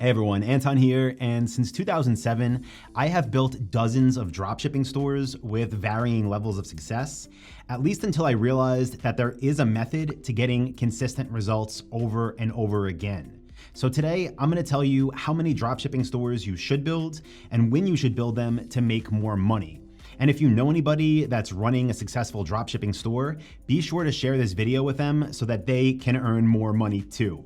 Hey everyone, Anton here, and since 2007, I have built dozens of dropshipping stores with varying levels of success, at least until I realized that there is a method to getting consistent results over and over again. So today, I'm gonna tell you how many dropshipping stores you should build and when you should build them to make more money. And if you know anybody that's running a successful dropshipping store, be sure to share this video with them so that they can earn more money too.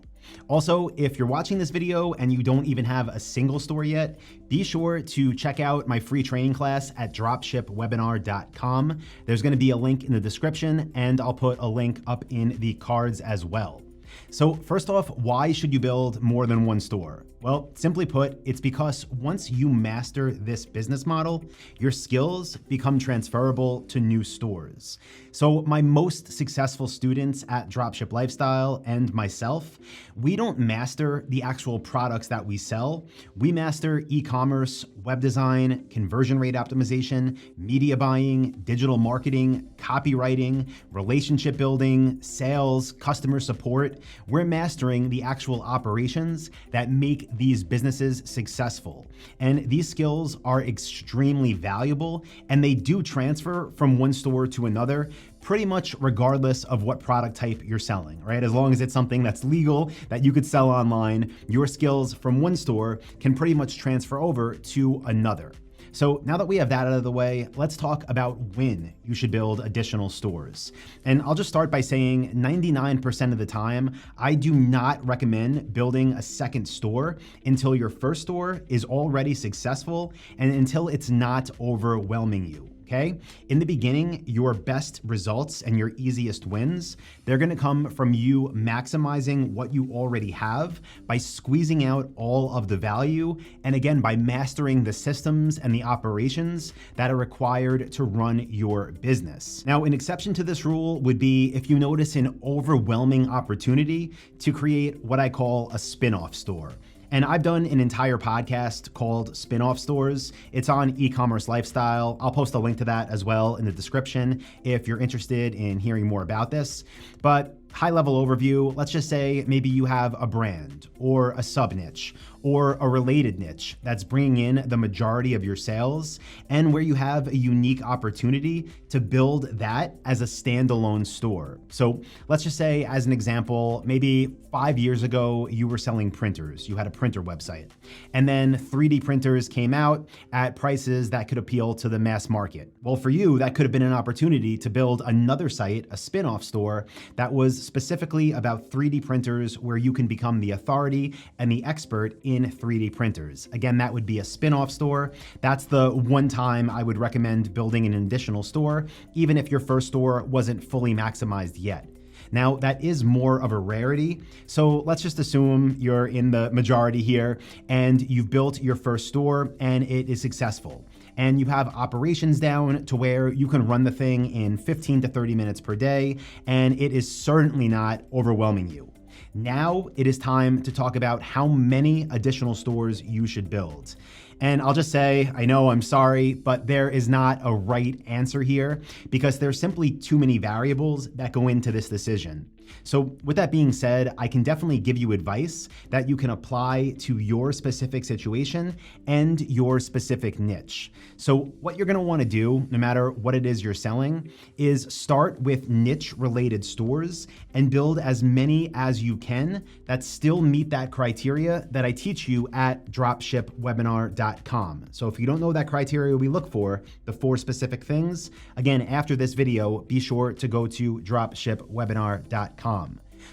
Also, if you're watching this video and you don't even have a single store yet, be sure to check out my free training class at dropshipwebinar.com. There's gonna be a link in the description, and I'll put a link up in the cards as well. So first off, why should you build more than one store? Well, simply put, it's because once you master this business model, your skills become transferable to new stores. So my most successful students at Dropship Lifestyle and myself, we don't master the actual products that we sell. We master e-commerce, web design, conversion rate optimization, media buying, digital marketing, copywriting, relationship building, sales, customer support. We're mastering the actual operations that make these businesses successful. And these skills are extremely valuable, and they do transfer from one store to another, pretty much regardless of what product type you're selling, right? As long as it's something that's legal, that you could sell online, your skills from one store can pretty much transfer over to another. So now that we have that out of the way, let's talk about when you should build additional stores. And I'll just start by saying 99% of the time, I do not recommend building a second store until your first store is already successful and until it's not overwhelming you. Okay? In the beginning, your best results and your easiest wins, they're gonna come from you maximizing what you already have by squeezing out all of the value, and again, by mastering the systems and the operations that are required to run your business. Now, an exception to this rule would be if you notice an overwhelming opportunity to create what I call a spin-off store. And I've done an entire podcast called Spin-Off Stores. It's on e-commerce lifestyle. I'll post a link to that as well in the description if you're interested in hearing more about this. But high level overview, let's just say maybe you have a brand or a sub niche or a related niche that's bringing in the majority of your sales, and where you have a unique opportunity to build that as a standalone store. So let's just say, as an example, maybe 5 years ago, you were selling printers. You had a printer website, and then 3D printers came out at prices that could appeal to the mass market. Well, for you, that could have been an opportunity to build another site, a spin-off store that was specifically about 3D printers, where you can become the authority and the expert in 3D printers. Again, that would be a spin-off store. That's the one time I would recommend building an additional store, even if your first store wasn't fully maximized yet. Now, that is more of a rarity, so let's just assume you're in the majority here and you've built your first store and it is successful, and you have operations down to where you can run the thing in 15 to 30 minutes per day, and it is certainly not overwhelming you. Now it is time to talk about how many additional stores you should build. And I'll just say, I know, I'm sorry, but there is not a right answer here because there's simply too many variables that go into this decision. So with that being said, I can definitely give you advice that you can apply to your specific situation and your specific niche. So what you're gonna wanna do, no matter what it is you're selling, is start with niche related stores and build as many as you can that still meet that criteria that I teach you at dropshipwebinar.com. So if you don't know that criteria we look for, the 4 specific things, again, after this video, be sure to go to dropshipwebinar.com.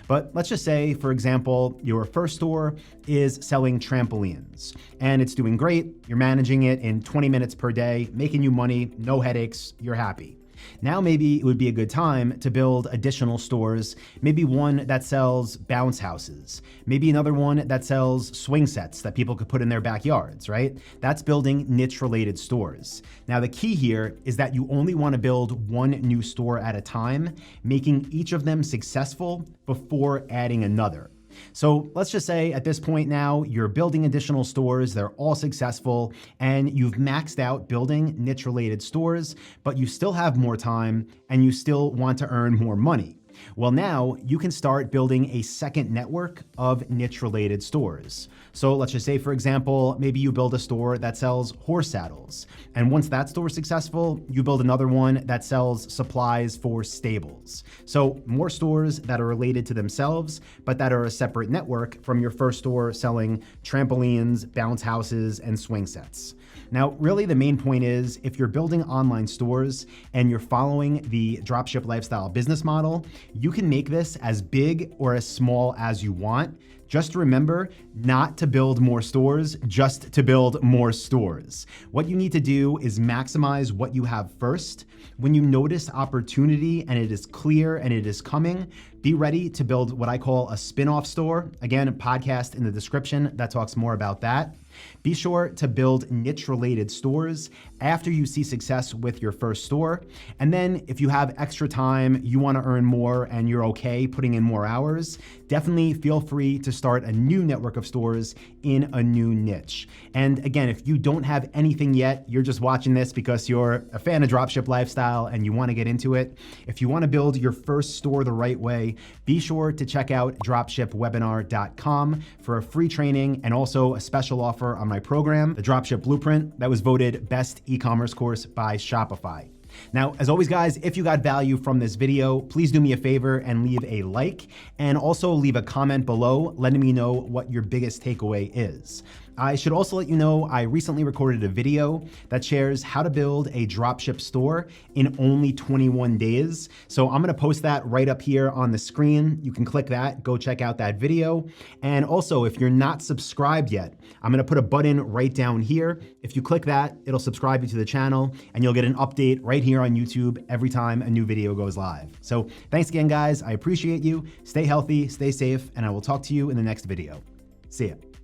But let's just say, for example, your first store is selling trampolines and it's doing great. You're managing it in 20 minutes per day, making you money, no headaches, you're happy. Now maybe it would be a good time to build additional stores, maybe one that sells bounce houses, maybe another one that sells swing sets that people could put in their backyards, right? That's building niche related stores. Now the key here is that you only want to build one new store at a time, making each of them successful before adding another. So let's just say at this point now, you're building additional stores, they're all successful, and you've maxed out building niche-related stores, but you still have more time and you still want to earn more money. Well, now you can start building a second network of niche-related stores. So let's just say, for example, maybe you build a store that sells horse saddles. And once that store is successful, you build another one that sells supplies for stables. So more stores that are related to themselves, but that are a separate network from your first store selling trampolines, bounce houses, and swing sets. Now, really the main point is if you're building online stores and you're following the dropship lifestyle business model, you can make this as big or as small as you want. Just remember not to build more stores, just to build more stores. What you need to do is maximize what you have first. When you notice opportunity and it is clear and it is coming, be ready to build what I call a spin-off store. Again, a podcast in the description that talks more about that. Be sure to build niche-related stores after you see success with your first store. And then if you have extra time, you want to earn more and you're okay putting in more hours, definitely feel free to start a new network of stores in a new niche. And again, if you don't have anything yet, you're just watching this because you're a fan of dropship lifestyle and you want to get into it. If you want to build your first store the right way, be sure to check out dropshipwebinar.com for a free training and also a special offer on my program, the Dropship Blueprint, that was voted best e-commerce course by Shopify. Now, as always, guys, if you got value from this video, please do me a favor and leave a like and also leave a comment below letting me know what your biggest takeaway is. I should also let you know I recently recorded a video that shares how to build a dropship store in only 21 days. So I'm gonna post that right up here on the screen. You can click that, go check out that video. And also, if you're not subscribed yet, I'm gonna put a button right down here. If you click that, it'll subscribe you to the channel and you'll get an update right here on YouTube every time a new video goes live. So thanks again, guys. I appreciate you. Stay healthy, stay safe, and I will talk to you in the next video. See ya.